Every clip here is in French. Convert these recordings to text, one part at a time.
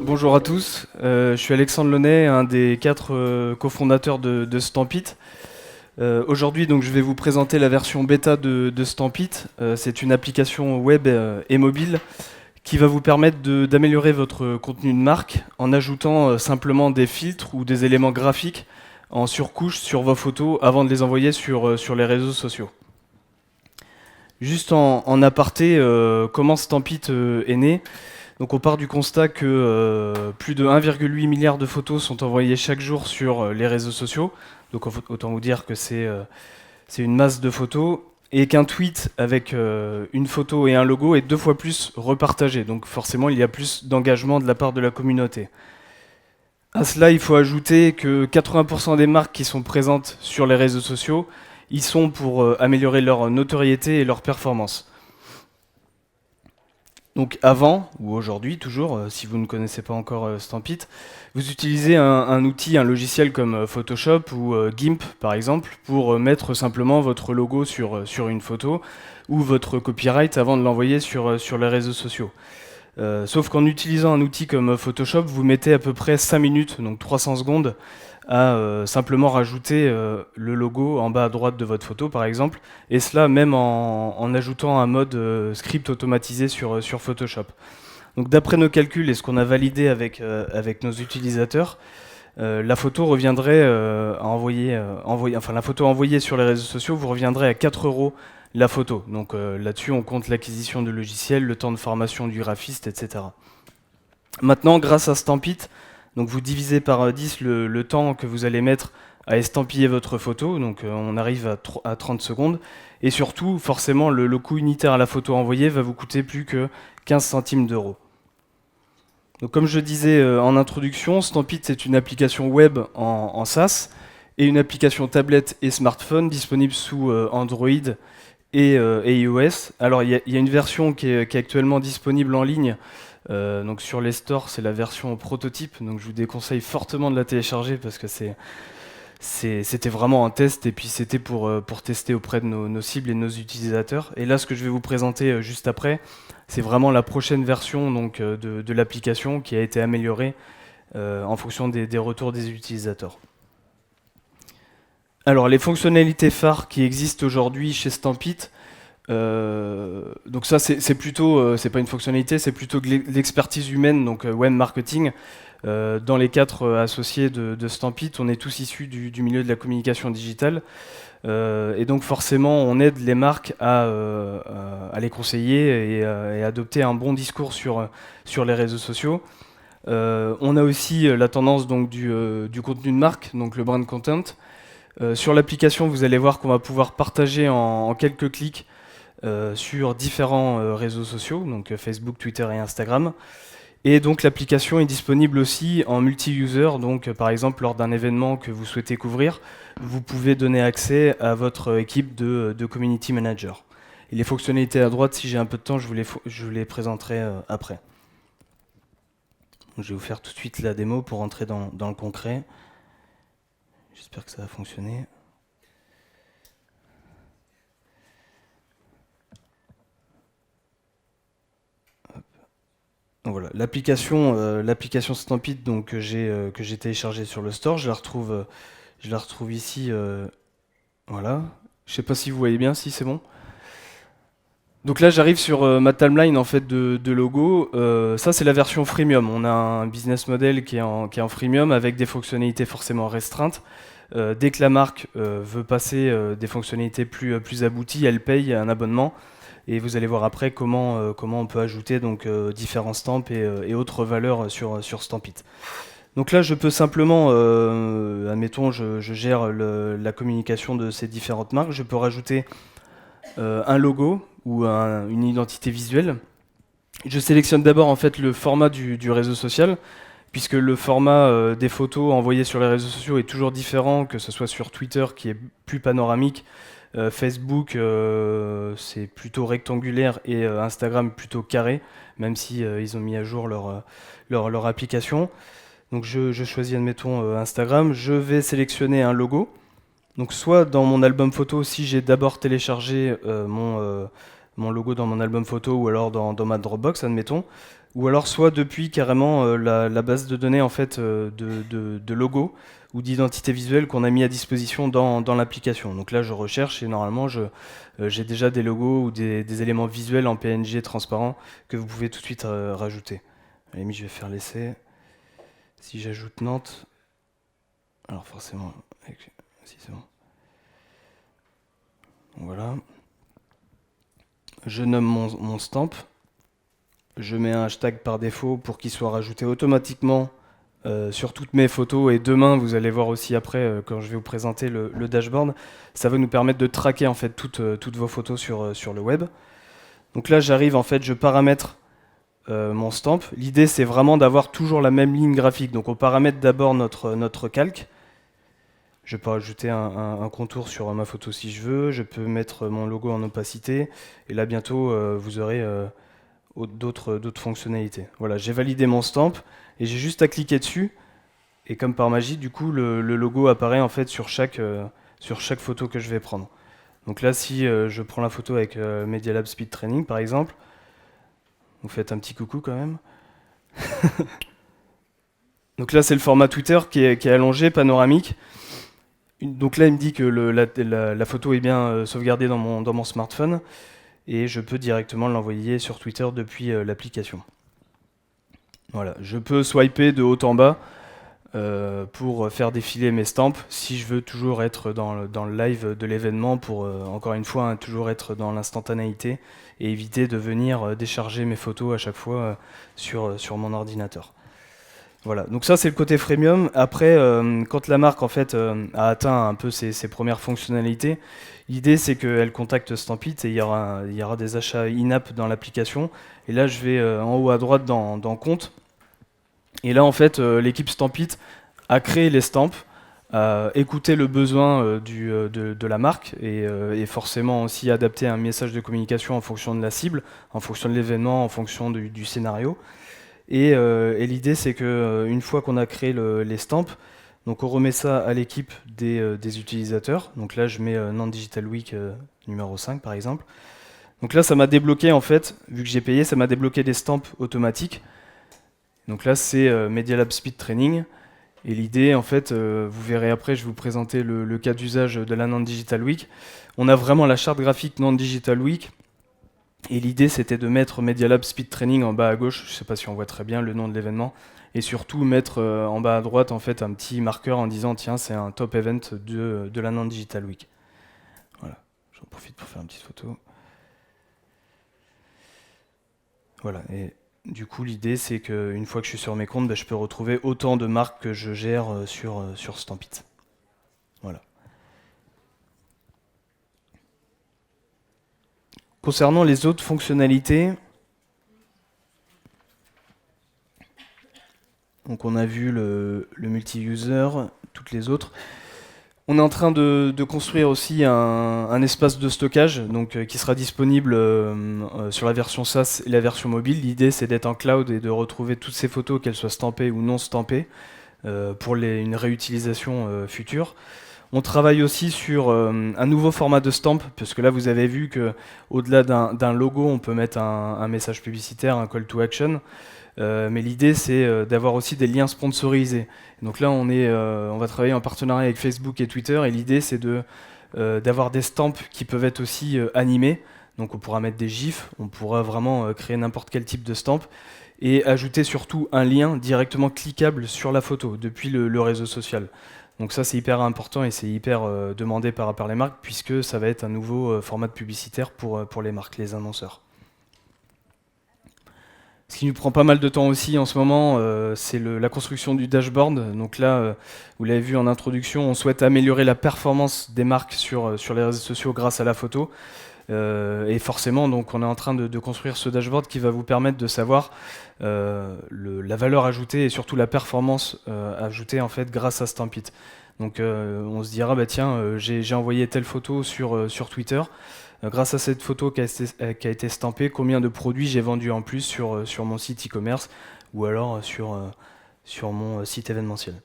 Bonjour à tous, je suis Alexandre Launay, un des 4 cofondateurs de Stampit. Aujourd'hui, donc, je vais vous présenter la version bêta de Stampit. C'est une application web et mobile qui va vous permettre d'améliorer votre contenu de marque en ajoutant simplement des filtres ou des éléments graphiques en surcouche sur vos photos avant de les envoyer sur les réseaux sociaux. Juste en aparté, comment Stampit est né. Donc on part du constat que plus de 1,8 milliard de photos sont envoyées chaque jour sur les réseaux sociaux. Donc autant vous dire que c'est une masse de photos. Et qu'un tweet avec une photo et un logo est 2 fois plus repartagé. Donc forcément, il y a plus d'engagement de la part de la communauté. À cela, il faut ajouter que 80% des marques qui sont présentes sur les réseaux sociaux, ils sont pour améliorer leur notoriété et leur performance. Donc avant, ou aujourd'hui toujours, si vous ne connaissez pas encore Stampit, vous utilisez un outil, un logiciel comme Photoshop ou GIMP par exemple, pour mettre simplement votre logo sur une photo ou votre copyright avant de l'envoyer sur les réseaux sociaux. Sauf qu'en utilisant un outil comme Photoshop, vous mettez à peu près 5 minutes, donc 300 secondes, à simplement rajouter le logo en bas à droite de votre photo par exemple, et cela même en ajoutant un mode script automatisé sur Photoshop. Donc d'après nos calculs et ce qu'on a validé avec nos utilisateurs, la photo reviendrait la photo envoyée sur les réseaux sociaux vous reviendrait à 4 € la photo. Donc là-dessus on compte l'acquisition de logiciels, le temps de formation du graphiste, etc. Maintenant, grâce à Stampit, donc vous divisez par 10 le temps que vous allez mettre à estampiller votre photo, donc on arrive à 30 secondes, et surtout, forcément, le coût unitaire à la photo envoyée va vous coûter plus que 15 centimes d'euros. Donc comme je disais en introduction, Stampit c'est une application web en SaaS, et une application tablette et smartphone disponible sous Android et iOS. Alors il y a une version qui est actuellement disponible en ligne. Donc sur les stores, c'est la version prototype, donc je vous déconseille fortement de la télécharger parce que c'était vraiment un test et puis c'était pour tester auprès de nos cibles et de nos utilisateurs. Et là, ce que je vais vous présenter juste après, c'est vraiment la prochaine version donc, de l'application qui a été améliorée en fonction des retours des utilisateurs. Alors les fonctionnalités phares qui existent aujourd'hui chez Stampit, donc ça c'est plutôt, c'est pas une fonctionnalité, c'est plutôt de l'expertise humaine, donc web marketing. Dans les 4 associés de Stampit, on est tous issus du milieu de la communication digitale, et donc forcément on aide les marques à les conseiller et adopter un bon discours sur les réseaux sociaux. On a aussi la tendance donc, du contenu de marque, donc le brand content. Sur l'application, vous allez voir qu'on va pouvoir partager en quelques clics sur différents réseaux sociaux, donc Facebook, Twitter et Instagram. Et donc l'application est disponible aussi en multi-user, donc par exemple lors d'un événement que vous souhaitez couvrir, vous pouvez donner accès à votre équipe de community manager. Et les fonctionnalités à droite, si j'ai un peu de temps, je vous les présenterai après. Donc, je vais vous faire tout de suite la démo pour entrer dans le concret. J'espère que ça va fonctionner. Donc voilà, l'application Stampit donc, que j'ai téléchargée sur le store, je la retrouve ici. Voilà. Je ne sais pas si vous voyez bien, si c'est bon. Donc là, j'arrive sur ma timeline en fait de logos. Ça, c'est la version freemium. On a un business model qui est en freemium avec des fonctionnalités forcément restreintes. Dès que la marque veut passer des fonctionnalités plus abouties, elle paye un abonnement. Et vous allez voir après comment on peut ajouter donc, différents stamps et autres valeurs sur Stampit. Donc là, je peux simplement, admettons, je gère la communication de ces différentes marques. Je peux rajouter un logo ou une identité visuelle. Je sélectionne d'abord en fait le format du réseau social, puisque le format des photos envoyées sur les réseaux sociaux est toujours différent, que ce soit sur Twitter qui est plus panoramique, Facebook c'est plutôt rectangulaire et Instagram plutôt carré, même si ils ont mis à jour leur application. Donc je choisis admettons Instagram, je vais sélectionner un logo. Donc soit dans mon album photo, si j'ai d'abord téléchargé mon logo dans mon album photo ou alors dans ma Dropbox, admettons, ou alors soit depuis carrément la base de données en fait de logos ou d'identité visuelle qu'on a mis à disposition dans l'application. Donc là je recherche et normalement j'ai déjà des logos ou des éléments visuels en PNG transparent que vous pouvez tout de suite rajouter. À la limite je vais faire l'essai. Si j'ajoute Nantes, alors forcément, si c'est bon. Voilà. Je nomme mon stamp. Je mets un hashtag par défaut pour qu'il soit rajouté automatiquement sur toutes mes photos. Et demain, vous allez voir aussi après, quand je vais vous présenter le dashboard, ça va nous permettre de traquer en fait toutes vos photos sur le web. Donc là, j'arrive en fait, je paramètre mon stamp. L'idée, c'est vraiment d'avoir toujours la même ligne graphique. Donc on paramètre d'abord notre calque. Je peux ajouter un contour sur ma photo si je veux. Je peux mettre mon logo en opacité. Et là, bientôt, vous aurez d'autres fonctionnalités. Voilà, j'ai validé mon stamp et j'ai juste à cliquer dessus. Et comme par magie, du coup, le logo apparaît en fait sur chaque photo que je vais prendre. Donc là, si je prends la photo avec Media Lab Speed Training, par exemple, vous faites un petit coucou quand même. Donc là, c'est le format Twitter qui est allongé, panoramique. Donc là, il me dit que la photo est bien sauvegardée dans mon smartphone et je peux directement l'envoyer sur Twitter depuis l'application. Voilà, je peux swiper de haut en bas pour faire défiler mes stamps si je veux toujours être dans le live de l'événement pour, encore une fois, toujours être dans l'instantanéité et éviter de venir décharger mes photos à chaque fois sur mon ordinateur. Voilà, donc ça c'est le côté freemium. Après, quand la marque en fait a atteint un peu ses premières fonctionnalités, l'idée c'est qu'elle contacte Stampit et il y aura des achats in-app dans l'application. Et là je vais en haut à droite dans compte. Et là en fait l'équipe Stampit a créé les stamps, a écouté le besoin de la marque et forcément aussi adapté un message de communication en fonction de la cible, en fonction de l'événement, en fonction du scénario. Et l'idée, c'est qu'une fois qu'on a créé les stamps, donc on remet ça à l'équipe des utilisateurs. Donc là, je mets Nantes Digital Week numéro 5, par exemple. Donc là, ça m'a débloqué, en fait, vu que j'ai payé, ça m'a débloqué des stamps automatiques. Donc là, c'est Media Lab Speed Training. Et l'idée, en fait, vous verrez après, je vais vous présenter le cas d'usage de la Nantes Digital Week. On a vraiment la charte graphique Nantes Digital Week. Et l'idée, c'était de mettre Media Lab Speed Training en bas à gauche, je ne sais pas si on voit très bien le nom de l'événement, et surtout mettre en bas à droite en fait un petit marqueur en disant tiens, c'est un top event de la Nantes Digital Week. Voilà, j'en profite pour faire une petite photo. Voilà, et du coup, l'idée, c'est qu'une fois que je suis sur mes comptes, je peux retrouver autant de marques que je gère sur Stampit. Voilà. Concernant les autres fonctionnalités, donc on a vu le multi-user, toutes les autres. On est en train de construire aussi un espace de stockage donc, qui sera disponible sur la version SaaS et la version mobile. L'idée, c'est d'être en cloud et de retrouver toutes ces photos, qu'elles soient stampées ou non stampées, pour une réutilisation future. On travaille aussi sur un nouveau format de stamp, parce que là, vous avez vu qu'au-delà d'un logo, on peut mettre un message publicitaire, un call to action. Mais l'idée, c'est d'avoir aussi des liens sponsorisés. Donc là, on va travailler en partenariat avec Facebook et Twitter, et l'idée, c'est d'avoir des stamps qui peuvent être aussi animés. Donc on pourra mettre des gifs, on pourra vraiment créer n'importe quel type de stamp, et ajouter surtout un lien directement cliquable sur la photo, depuis le réseau social. Donc ça, c'est hyper important et c'est hyper demandé par les marques, puisque ça va être un nouveau format de publicitaire pour les marques, les annonceurs. Ce qui nous prend pas mal de temps aussi en ce moment, c'est la construction du dashboard. Donc là, vous l'avez vu en introduction, on souhaite améliorer la performance des marques sur les réseaux sociaux grâce à la photo. Et forcément, donc, on est en train de construire ce dashboard qui va vous permettre de savoir la valeur ajoutée et surtout la performance ajoutée en fait grâce à Stampit. Donc on se dira, bah, tiens, j'ai envoyé telle photo sur Twitter. Grâce à cette photo qui a été stampée, combien de produits j'ai vendus en plus sur mon site e-commerce ou alors sur mon site événementiel.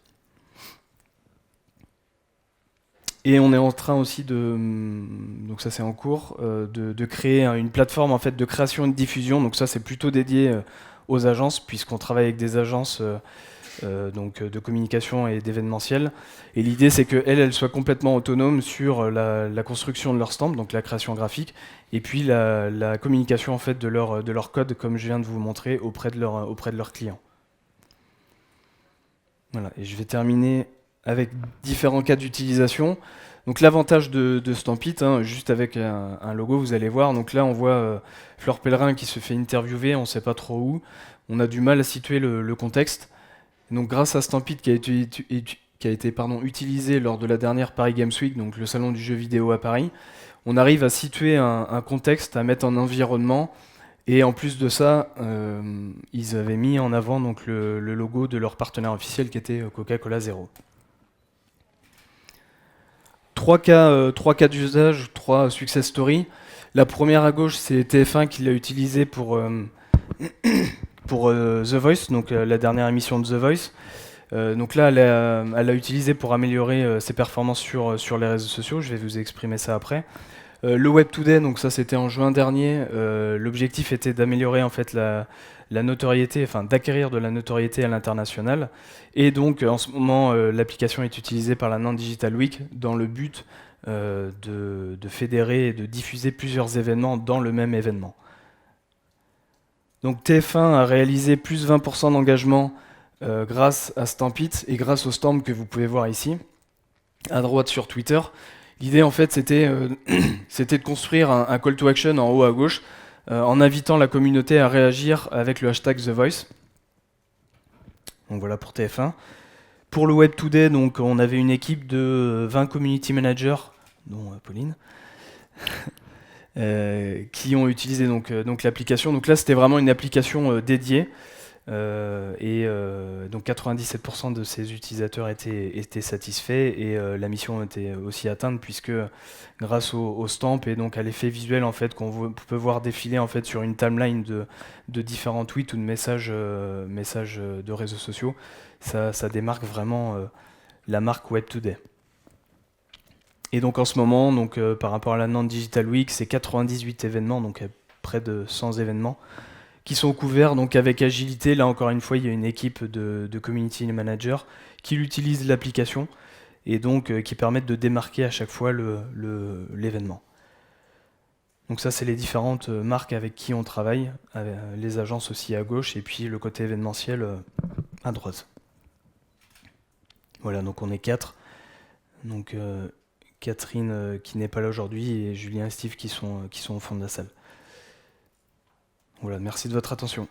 Et on est en train aussi donc ça c'est en cours, de créer une plateforme en fait de création et de diffusion. Donc ça c'est plutôt dédié aux agences, puisqu'on travaille avec des agences donc, de communication et d'événementiel. Et l'idée c'est qu'elles soient complètement autonomes sur la construction de leur stand, donc la création graphique, et puis la communication en fait de leur code, comme je viens de vous montrer, auprès de leurs clients. Voilà, et je vais terminer avec différents cas d'utilisation. Donc l'avantage de Stampit, hein, juste avec un logo, vous allez voir. Donc là, on voit Fleur Pellerin qui se fait interviewer, on ne sait pas trop où. On a du mal à situer le contexte. Donc grâce à Stampit qui a été utilisé lors de la dernière Paris Games Week, donc le salon du jeu vidéo à Paris, on arrive à situer un contexte, à mettre en environnement. Et en plus de ça, ils avaient mis en avant donc, le logo de leur partenaire officiel qui était Coca-Cola Zero. Trois cas d'usage, trois success stories. La première à gauche, c'est TF1 qui l'a utilisé pour The Voice, donc la dernière émission de The Voice. Donc là, elle l'a utilisé pour améliorer ses performances sur les réseaux sociaux. Je vais vous exprimer ça après. Le Web Today, donc ça c'était en juin dernier. L'objectif était d'améliorer en fait la notoriété, enfin d'acquérir de la notoriété à l'international. Et donc en ce moment, l'application est utilisée par la Nantes Digital Week dans le but de fédérer et de diffuser plusieurs événements dans le même événement. Donc TF1 a réalisé plus 20% d'engagement grâce à Stampit et grâce au stamp que vous pouvez voir ici, à droite sur Twitter. L'idée en fait c'était de construire un call to action en haut à gauche en invitant la communauté à réagir avec le hashtag The Voice. Donc voilà pour TF1. Pour le Web Today, donc, on avait une équipe de 20 community managers, dont Pauline, qui ont utilisé donc l'application. Donc là c'était vraiment une application dédiée. Donc 97% de ces utilisateurs étaient satisfaits et la mission était aussi atteinte puisque grâce au stamp et donc à l'effet visuel en fait qu'on peut voir défiler en fait sur une timeline de différents tweets ou de messages de réseaux sociaux, ça démarque vraiment la marque Web Today. Et donc en ce moment, donc, par rapport à la Nantes Digital Week, c'est 98 événements, donc près de 100 événements qui sont couverts donc avec agilité. Là encore une fois, il y a une équipe de community managers qui utilisent l'application et donc qui permettent de démarquer à chaque fois l'événement. Donc ça, c'est les différentes marques avec qui on travaille, les agences aussi à gauche et puis le côté événementiel à droite. Voilà, donc on est 4. Donc Catherine qui n'est pas là aujourd'hui et Julien et Steve qui sont au fond de la salle. Voilà, merci de votre attention.